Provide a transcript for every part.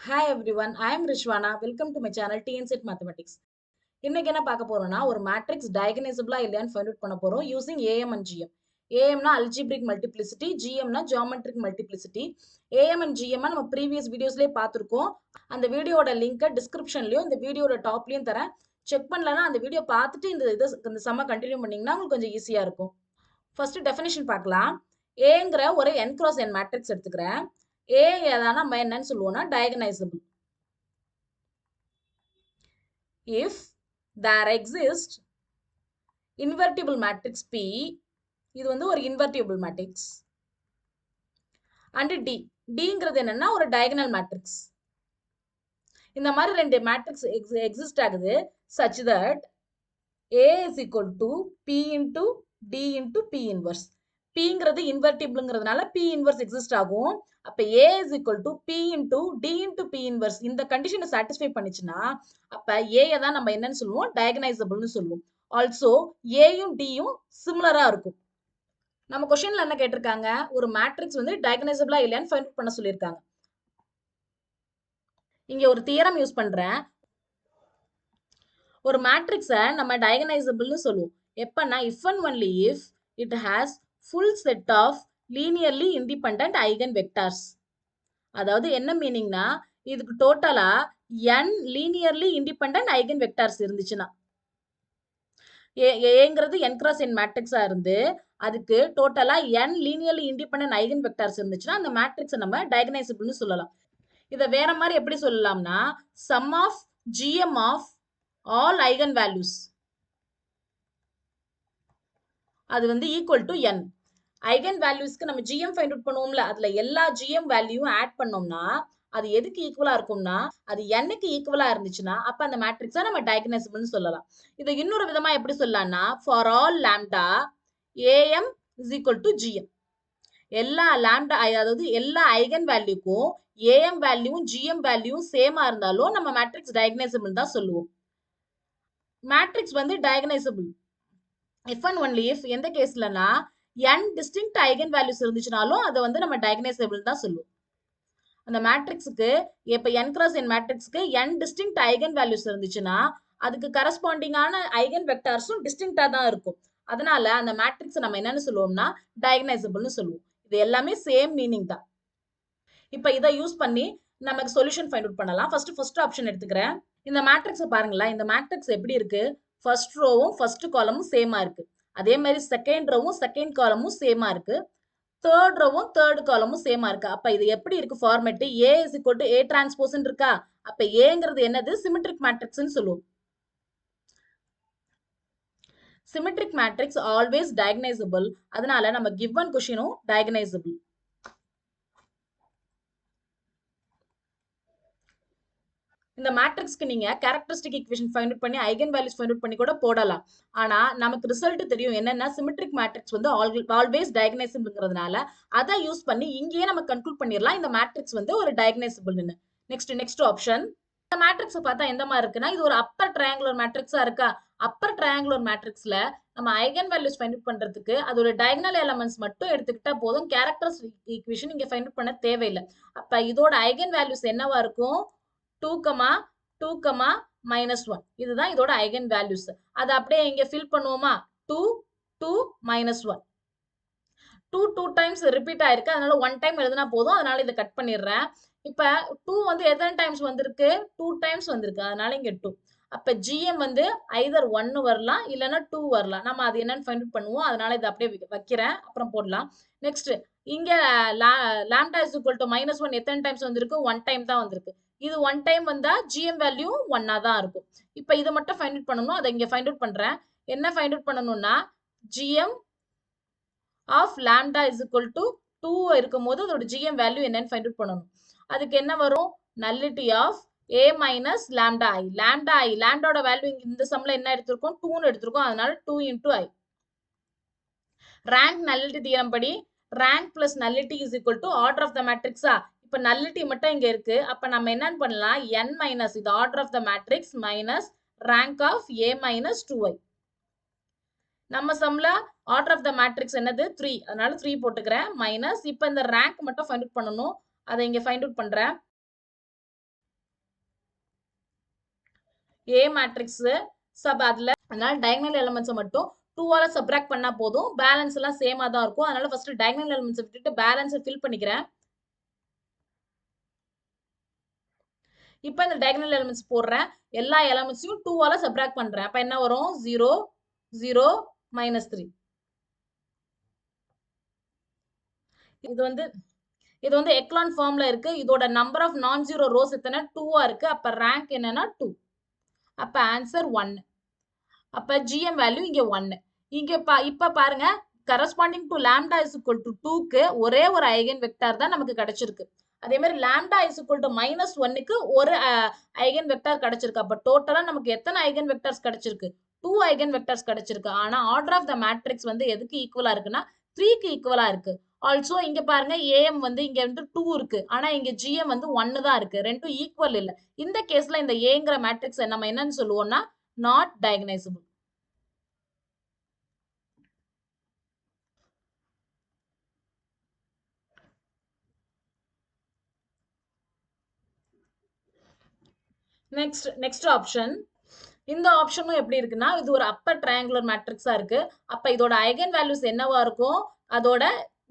Hi everyone, I am Rishwana. Welcome to my channel TNSET Mathematics. இன்னைக்கு என்ன பார்க்க போறோம்னா ஒரு மேட்ரிக்ஸ் டயகனைசபிளா இல்லையான்னு ஃபைண்ட் அவுட் பண்ண போறோம் யூசிங் ஏஎம் அண்ட் ஜிஎம். ஏஎம்னா அல்ஜிப்ரிக் மல்டிப்ளிசிட்டி, ஜிஎம்னா geometric multiplicity. AM and GM நம்ம ப்ரீவியஸ் வீடியோஸ்லயே பார்த்துருக்கோம். அந்த வீடியோட லிங்கை டிஸ்கிரிப்ஷன்லயும் இந்த வீடியோட டாப்லயும் தரேன். செக் பண்ணலன்னா அந்த வீடியோ பார்த்துட்டு இந்த சம்ம கண்டினியூ பண்ணீங்கன்னா உங்களுக்கு கொஞ்சம் ஈஸியா இருக்கும். ஃபர்ஸ்ட் டெஃபினிஷன் பார்க்கலாம். ஏங்கிற ஒரு n cross n மேட்ரிக்ஸ் எடுத்துக்கிறேன். ஏ எதானா நம்ம என்னன்னு சொல்லுவோம்னா டயகனைசபிள். If there exists invertible matrix P, இது வந்து ஒரு invertible matrix, and Dங்கிறது என்னன்னா ஒரு diagonal matrix. இந்த மாதிரி ரெண்டு மேட்ரிக்ஸ் எக்ஸிஸ்ட் ஆகுது such that A is equal to P into D into P inverse. Pங்கிறது இன்வெர்டிபிள்ங்கிறதுனால P inverse exist ஆகும். அப்ப A is equal to P into D into P inverse இந்த கண்டிஷனை சாட்டிஸ்ஃபை பண்ணிச்சுன்னா அப்ப A தான் நம்ம என்னன்னு சொல்லுவோம் டயகனைசபிள்னு சொல்லுவோம். ஆல்சோ ஏயும் டியும் சிமிலரா இருக்கும். நம்ம கொஸ்டின்ல என்ன கேட்டிருக்காங்க, ஒரு மேட்ரிக்ஸ் வந்து டயகனைசபிளா இல்லையான்னு ஃபைண்ட் அவுட் பண்ண சொல்லியிருக்காங்க. இங்க ஒரு தியரம் யூஸ் பண்றேன். ஒரு மேட்ரிக்ஸை நம்ம டயகனைசபிள்னு சொல்லுவோம் எப்பன்னா if and only if it has full set of linearly independent eigenvectors. அதாவது என்ன மீனிங்னா இதுக்கு டோட்டலா n linearly independent eigenvectors இருந்துச்சுன்னா, ஏங்கிறது n cross n மேட்ரிக்ஸா இருந்து அதுக்கு டோட்டலா n linearly independent eigenvectors இருந்துச்சுன்னா அந்த மேட்ரிக்ஸை நம்ம டயகனைசபிள்னு சொல்லலாம். இதை வேற மாதிரி எப்படி சொல்லலாம்னா sum of gm of all eigenvalues அது வந்து ஈக்குவல் டு n. ஐகன் வேல்யூஸ்க்கு நம்ம ஜிஎம் ஃபைண்ட் அவுட் பண்ணுவோம்ல, அதுல எல்லா ஜிஎம் வேல்யூவும் ஆட் பண்ணோம்னா அது எதுக்கு ஈக்குவலா இருக்கும்னா அது n-க்கு ஈக்குவலா இருந்துச்சுன்னா அப்ப அந்த மேட்ரிக்ஸை நம்ம டயகனைசபிள்னு சொல்லலாம். இதை இன்னொரு விதமா எப்படி சொல்லலாம்னா for all lambda AM is equal to GM. எல்லா லாம்டா அதாவது எல்லா ஐகன் வேல்யூக்கும் ஏஎம் வேல்யூவும் ஜிஎம் வேல்யூவும் சேமா இருந்தாலும் நம்ம மேட்ரிக்ஸ் டயகனைசபிள் தான் சொல்லுவோம். மேட்ரிக்ஸ் வந்து டயகனைசபிள் if and only if எந்த கேஸ்லனா n distinct eigen values இருந்துச்சுனாலும் அதை வந்து நம்ம டயகனைசபிள் தான் சொல்லுவோம். அந்த மேட்ரிக்ஸுக்கு இப்ப n cross n மேட்ரிக்ஸ்க்கு n distinct eigen values இருந்துச்சுன்னா அதுக்கு கரஸ்பாண்டிங்கான ஐகன் வெக்டார்ஸும் டிஸ்டிங்க்டா தான் இருக்கும். அதனால அந்த மேட்ரிக்ஸ் நம்ம என்னன்னு சொல்லுவோம்னா டயகனைசபிள்னு சொல்லுவோம். இது எல்லாமே சேம் மீனிங் தான். இப்ப இதை யூஸ் பண்ணி நமக்கு சொல்யூஷன் ஃபைண்ட் அவுட் பண்ணலாம். ஃபர்ஸ்ட் ஆப்ஷன் எடுத்துக்கிறேன். இந்த மேட்ரிக்ஸ் பாருங்களா, இந்த மேட்ரிக்ஸ் எப்படி இருக்கு, ஃபர்ஸ்ட் ரோவும் ஃபர்ஸ்ட் காலமும் சேமா இருக்கு. அதே மாதிரி செகண்ட் ரோவும் செகண்ட் காலமும் சேமா இருக்கு. தேர்ட் ரோவும் தேர்ட் காலமும் சேமா இருக்கு. அப்ப இது எப்படி இருக்கு format, A is equal to A transpose இருக்கா. அப்ப ஏங்கிறது என்னது சிமெட்ரிக் மேட்ரிக்ஸ்னு சொல்லுவோம். Symmetric matrix always diagonalisable. அதனால நம்ம given கொஸ்டினும் டயகனைசபிள். இந்த மேட்ரிக்ஸ்க்கு நீங்க கேரக்டரிஸ்டிக் ஈக்குவேஷன் ஃபைண்ட் அவுட் பண்ணி ஐகன் வேல்யூஸ் ஃபைண்ட் அவுட் பண்ணி கூட போடலாம். ஆனா நமக்கு ரிசல்ட் தெரியும் என்னன்னா சிமெட்ரிக் மேட்ரிக்ஸ் வந்து ஆல்வேஸ் டயகனைசபிள்ங்கிறதுனால அதை யூஸ் பண்ணி இங்கேயே நம்ம கன்க்ளூட் பண்ணிடலாம் இந்த மேட்ரிக்ஸ் வந்து ஒரு டயகனைசபிள்னு. Next option. இந்த மேட்ரிக்ஸ் பார்த்தா எந்த மாதிரி இருக்குன்னா இது ஒரு அப்பர் ட்ரையாங்குலர் மேட்ரிக்ஸா இருக்கா. அப்பர் ட்ரையாங்குலர் மேட்ரிக்ஸ்ல நம்ம ஐகன் வேல்யூஸ் ஃபைண்ட் அவுட் பண்றதுக்கு அதோட டயகனல் எலமெண்ட்ஸ் மட்டும் எடுத்துக்கிட்டா போதும், கேரக்டரிஸ்டிக் ஈக்குவேஷன் இங்க ஃபைண்ட் அவுட் பண்ண தேவையில்லை. அப்ப இதோட ஐகன் வேல்யூஸ் என்னவா இருக்கும், 2, 2, -1. இதுதான் இதோட ஐகன் வேல்யூஸ். அதை அப்படியே இங்க ஃபில் பண்ணுவோமா, 2, 2, -1. 2 டைம்ஸ் ரிப்பீட் ஆயிருக்கு, அதனால 1 டைம் எழுதினா போதும். அதனால இதை கட் பண்ணிடுறேன். இப்ப 2 வந்து எத்தனை டைம்ஸ் வந்திருக்கு, 2 டைம்ஸ் வந்திருக்கு, அதனால இங்க 2. அப்ப ஜிஎம் வந்து ஐதர் 1 வரலாம் இல்லைன்னா 2 வரலாம். நம்ம அது என்னன்னு ஃபைண்ட் அவுட் பண்ணுவோம். அதனால இதை அப்படியே வைக்கிறேன், அப்புறம் போடலாம். நெக்ஸ்ட் இங்க லாம்டா இஸ் ஈக்குவல் டு -1 எத்தனை டைம்ஸ் வந்திருக்கு, 1 டைம் தான் வந்திருக்கு. இது 1 டைம் வந்தா ஜிஎம் வேல்யூ 1 தான் இருக்கும். இப்ப இதை மட்டும் ஃபைண்ட் அவுட் பண்ணணும். அதை இங்க ஃபைண்ட் அவுட் பண்றேன். என்ன ஃபைண்ட் அவுட் பண்ணணும்னா GM of lambda is equal to 2 இருக்கும்போது அதோட ஜிஎம் வேல்யூ என்னன்னு ஃபைண்ட் அவுட் பண்ணணும். அதுக்கு என்ன வரும், nullity of a minus lambda I. லாம்டாவோட வேல்யூ இந்த சம்ல என்ன எடுத்திருக்கோம், 2ன்னு எடுத்திருக்கோம். அதனால 2 into i. Rank nullity theorem படி rank plus nullity is equal to order of the மேட்ரிக்ஸா. இப்ப நல்லிட்டி மட்டும் இங்க இருக்கு. அப்ப நம்ம என்னன்னு பண்ணலாம், n மைனஸ் இது order of the matrix minus rank of a minus 2i. நம்ம சம்ல ஆர்டர் ஆஃப் த மேட்ரிக்ஸ் என்னது 3, அதனால 3 போட்டுக்கிறேன் மைனஸ். இப்ப இந்த ரேங்க் மட்டும் ஃபைண்ட் அவுட் பண்ணணும். அதை இங்க ஃபைண்ட் அவுட் பண்றேன். ஏ மேட்ரிக்ஸ் சப் அதுல அதனால டயகனல் எலிமெண்ட்ஸை மட்டும் 2ஆல சப்ராக்ட் பண்ணா போதும். பேலன்ஸ் எல்லாம் சேமா தான் இருக்கும். அதனால ஃபர்ஸ்ட் டயகனல் எலிமெண்ட்ஸ் விட்டுட்டு பேலன்ஸை ஃபில் பண்ணிக்கிறேன். இப்போ இந்த டயகனல் எலிமெண்ட்ஸ் போடுறேன். எல்லா எலிமெண்ட்ஸையும் 2ஆல சப்ராக்ட் பண்றேன். அப்ப என்ன வரும்? 0 0 -3. இது வந்து எக்லான் ஃபார்ம்ல இருக்கு. இதோட நம்பர் ஆஃப் நான் ஜீரோ ரோஸ் எத்தனை? 2ஆ இருக்கு. அப்ப ரேங்க் என்னன்னா 2. அப்ப ஆன்சர் 1. அப்ப ஜிஎம் வேல்யூ இங்க 1. இங்க இப்ப பாருங்க, corresponding to lambda is equal to 2க்கு ஒரே ஒரு ஐகன் வெக்டார் தான் நமக்கு கிடைச்சிருக்கு. அதே மாதிரி லாம்டா இஸ் ஈக்குவல் டு -1க்கு ஒரு ஐகன் வெக்டார் கிடைச்சிருக்கு. அப்ப டோட்டலா நமக்கு எத்தனை ஐகன் வெக்டார்ஸ் கிடைச்சிருக்கு? 2 ஐகன் வெக்டார்ஸ் கிடைச்சிருக்கு. ஆனா ஆர்டர் ஆஃப் த மேட்ரிக்ஸ் வந்து எதுக்கு ஈக்குவலா இருக்குன்னா 3க்கு ஈக்குவலா இருக்கு. ஆல்சோ இங்க பாருங்க, ஏஎம் வந்து இங்க வந்து 2 இருக்கு. ஆனா இங்க ஜிஎம் வந்து 1 தான் இருக்கு. ரெண்டும் ஈக்குவல் இல்ல. இந்த கேஸ்ல இந்த ஏங்கிற மேட்ரிக்ஸ் நம்ம என்னன்னு சொல்லுவோம்னா நாட் டயகனைசபிள். Next option. இந்த ஆப்ஷனும் எப்படி இருக்குன்னா, இது ஒரு அப்பர் ட்ரையாங்குலர் மேட்ரிக்ஸா இருக்கு. அப்ப இதோட ஐகன் வேல்யூஸ் என்னவா இருக்கும்? அதோட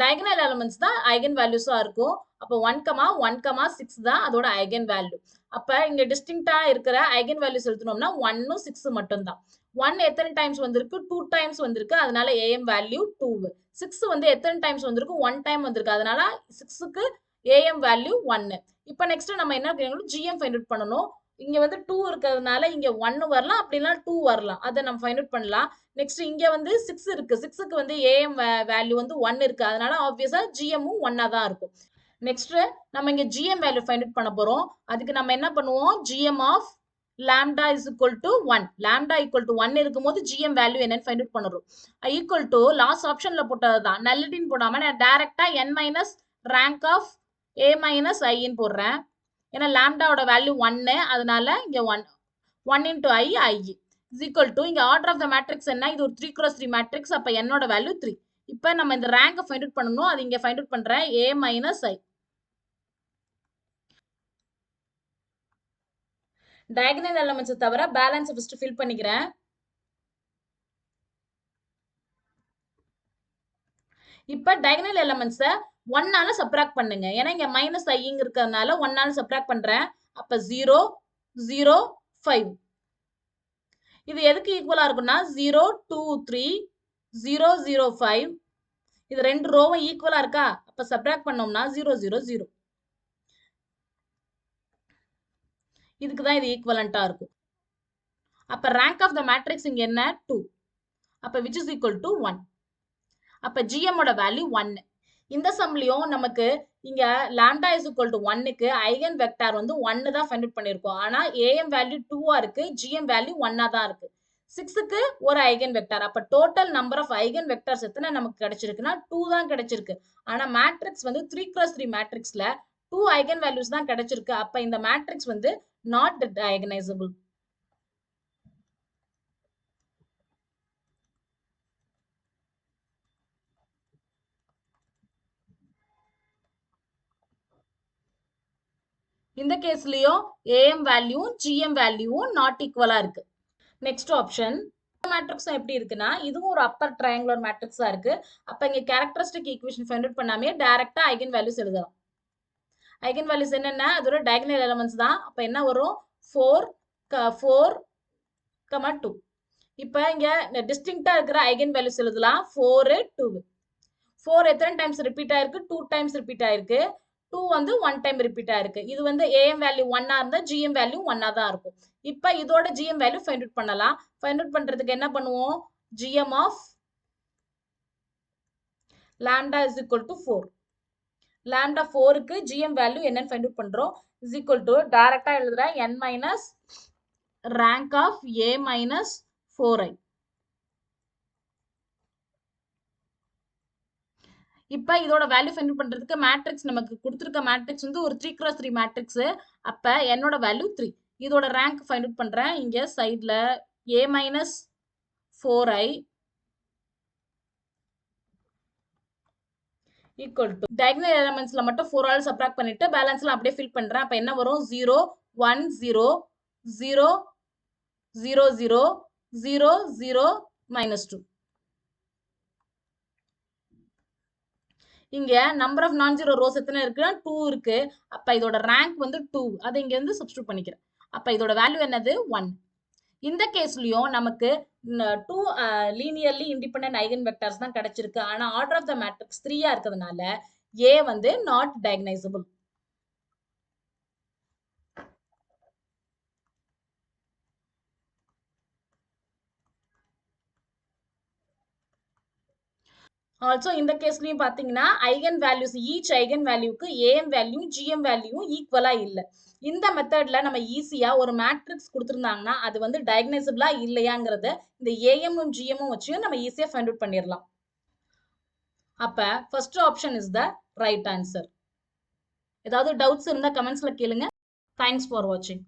டயகனல் எலிமெண்ட்ஸ் தான் ஐகன் வேல்யூஸா இருக்கும். அப்ப 1,1,6 தான் அதோட ஐகன் வேல்யூ. அப்ப இங்க டிஸ்டிங்க்டா இருக்கிற ஐகன் வேல்யூஸ் எழுதணும்னா 1 6 மட்டும் தான். 1 எத்தனை டைம்ஸ் வந்திருக்கு? 2 டைம்ஸ் வந்திருக்கு. அதனால ஏஎம் வேல்யூ 2. 6 வந்து எத்தனை டைம்ஸ் வந்திருக்கு? 1 டைம் வந்திருக்கு. அதனால 6க்கு ஏஎம் வேல்யூ 1. இப்ப நெக்ஸ்ட் நம்ம என்ன பண்ணணும்? ஜிஎம் ஃபைண்ட் அவுட் பண்ணணும். இங்க வந்து 2 இருக்கிறதுனால இங்க 1 வரலாம், அப்படின்னா 2 வரலாம். அதை நம்ம ஃபைண்ட் அவுட் பண்ணலாம். நெக்ஸ்ட் இங்க வந்து 6 இருக்கு. 6க்கு வந்து ஏஎம் வேல்யூ வந்து 1 இருக்கு. அதனால ஆப்வியஸா ஜிஎம்மும் 1ஆ தான் இருக்கும். நெக்ஸ்ட் நம்ம இங்க ஜிஎம் வேல்யூ ஃபைண்ட் அவுட் பண்ண போறோம். அதுக்கு நம்ம என்ன பண்ணுவோம்? GM of lambda is equal to 1. Lambda equal to 1 இருக்கும்போது ஜிஎம் வேல்யூ என்னன்னு ஃபைண்ட் அவுட் பண்ணுறோம். ஈக்குவல் டு லாஸ்ட் ஆப்ஷன்ல போட்டது தான். நல்லிட்டின்னு போடாம நான் டைரக்டா n minus rank of a minus ஐன்னு போடுறேன். ஏன்னா லாம்டாவோட வேல்யூ 1, அதனால இங்க 1 into I is equal to இங்க ஆர்டர் ஆஃப் த மேட்ரிக்ஸ் என்ன? இது ஒரு 3x3 மேட்ரிக்ஸ். அப்ப என்னோட வேல்யூ 3. இப்போ நம்ம இந்த ரேங்கை ஃபைண்ட் அவுட் பண்ணணும். அது இங்க ஃபைண்ட் அவுட் பண்றேன். a minus I. Diagonal elements தவிர பேலன்ஸ் ஃபர்ஸ்ட் ஃபில் பண்ணிக்கிறேன். இப்ப டயகனல் எலிமெண்ட்ஸை 1ஆல சப்ராக்ட் பண்ணுங்க. ஏன்னா இங்க மைனஸ் ஐங்க இருக்கிறதுனால 1ஆல சப்ராக்ட் பண்றேன். அப்ப 0 0 5. இது எதுக்கு ஈக்குவலா இருக்கும்னா 0 2 3 0 0 5. இது ரெண்டு ரோவும் ஈக்குவலா இருக்கா? அப்ப சப்ராக்ட் பண்ணோம்னா 0 0 0. இதுக்கு தான் இது ஈக்குவலண்டா இருக்கும். அப்ப ரேங்க் ஆஃப் த மேட்ரிக்ஸ் இங்க என்ன? 2. அப்ப which is equal to 1. அப்ப GM ஓட வேல்யூ 1. இந்த சம்லயும் நமக்கு இங்க லாம்டா இஸ் ஈக்குவல் டு 1க்கு ஐகன் வெக்டார் வந்து 1 தான் ஃபைண்ட் அவுட் பண்ணிருக்கோம். ஆனா ஏஎம் வேல்யூ 2ஆ இருக்கு, ஜிஎம் வேல்யூ 1ஆ தான் இருக்கு. 6க்கு ஒரு ஐகன் வெக்டார். அப்ப total number of eigen vectors எத்தனை நமக்கு கிடைச்சிருக்குன்னா 2 தான் கிடைச்சிருக்கு. ஆனா மேட்ரிக்ஸ் வந்து 3x3 மேட்ரிக்ஸ்ல 2 ஐகன் வேல்யூஸ் தான் கிடைச்சிருக்கு. அப்ப இந்த மேட்ரிக்ஸ் வந்து நாட் டயகனைசபிள். இந்த கேஸ்லயும் ஏஎம் வேல்யூவும் ஜிஎம் வேல்யூவும் நாட் ஈக்குவலா இருக்கு. Next option. மேட்ரிக்ஸ் எப்படி இருக்குன்னா, இதுவும் ஒரு அப்பர் ட்ரையாங்குலர் மேட்ரிக்ஸா இருக்கு. அப்ப இங்க கேரக்டரிஸ்டிக் ஈக்குவேஷன் ஃபைண்ட் அவுட் பண்ணாமே டைரக்டா ஐகன் வேல்யூஸ் எழுதலாம். ஐகன் வேல்யூஸ் என்னென்ன? அதோட டயகனல் எலிமெண்ட்ஸ் தான். அப்ப என்ன வரும்? 4 2. இப்ப இங்க டிஸ்டிங்க்டா இருக்கிற ஐகன் வேல்யூஸ் எழுதலாம். 4 2. 4 எத்தனை டைம்ஸ் ரிப்பீட் ஆயிருக்கு? 2 டைம்ஸ் ரிப்பீட் ஆயிருக்கு. 2 வந்து 1 டைம் ரிப்பீட் ஆயிருக்கு. இது வந்து ஏஎம் வேல்யூ 1ஆ இருந்தா ஜிஎம் வேல்யூ 1ஆ தான் இருக்கும். இப்ப இதோட ஜிஎம் வேல்யூ ஃபைண்ட் அவுட் பண்ணலாம். ஃபைண்ட் அவுட் பண்றதுக்கு என்ன பண்ணுவோம்? GM of lambda is equal to 4. Lambda 4க்கு ஜிஎம் வேல்யூ என்னன்னு ஃபைண்ட் அவுட் பண்றோம்? இஸ் ஈக்குவல் டு டைரக்டா எழுதுறேன். n minus rank of a minus 4i. இப்ப இதோட வேல்யூ ஃபைண்ட் அவுட் பண்றதுக்கு மேட்ரிக்ஸ் நமக்கு கொடுத்திருக்க மேட்ரிக்ஸ் வந்து ஒரு 3x3 மேட்ரிக்ஸ். அப்ப என்னோட வேல்யூ 3. இதோட ரேங்க் ஃபைண்ட் அவுட் பண்றேன். இங்க சைடுல a minus 4i equal to diagonal எலிமெண்ட்ஸ்ல மட்டும் 4ஆல சப்ராக்ட் பண்ணிட்டு பேலன்ஸ்ல அப்படியே ஃபில் பண்றேன். அப்ப என்ன வரும்? 0 1 0 0 0 0 0 0 -2. இங்க நம்பர் ஆஃப் நான் ஜீரோ ரோஸ் எத்தனை இருக்குன்னா 2 இருக்கு. அப்ப இதோட ரேங்க் வந்து 2. அதை இங்க வந்து சப்ஸ்டியூட் பண்ணிக்கிறேன். அப்ப இதோட வேல்யூ என்னது 1. இந்த கேஸ்லயும் நமக்கு 2 லீனியர்லி இண்டிபெண்டன்ட் ஐகன் வெக்டர்ஸ் தான் கிடைச்சிருக்கு. ஆனா ஆர்டர் ஆஃப் த மேட்ரிக்ஸ் 3 இருக்கிறதுனால A வந்து நாட் டயகனைசபிள். ஆல்சோ இந்த கேஸ்லயும் பாத்தீங்கன்னா ஐகன் வேல்யூஸ் ஈச் ஐகன் வேல்யூக்கு ஏஎம் வேல்யூ ஜிஎம் வேல்யூ ஈக்குவலா இல்ல. இந்த மெத்தட்ல நம்ம ஈஸியா ஒரு மேட்ரிக்ஸ் கொடுத்திருந்தாங்கன்னா அது வந்து டயகனைசபிளா இல்லையாங்கிறத இந்த ஏஎம்மும் ஜிஎம்மும் வச்சு நம்ம ஈஸியா ஃபைண்ட் அவுட் பண்ணிடலாம். அப்ப first option is the right answer. ஏதாவது டவுட்ஸ் இருந்தா கமெண்ட்ஸ்ல கேளுங்க. தேங்க்ஸ் ஃபார் வாட்சிங்.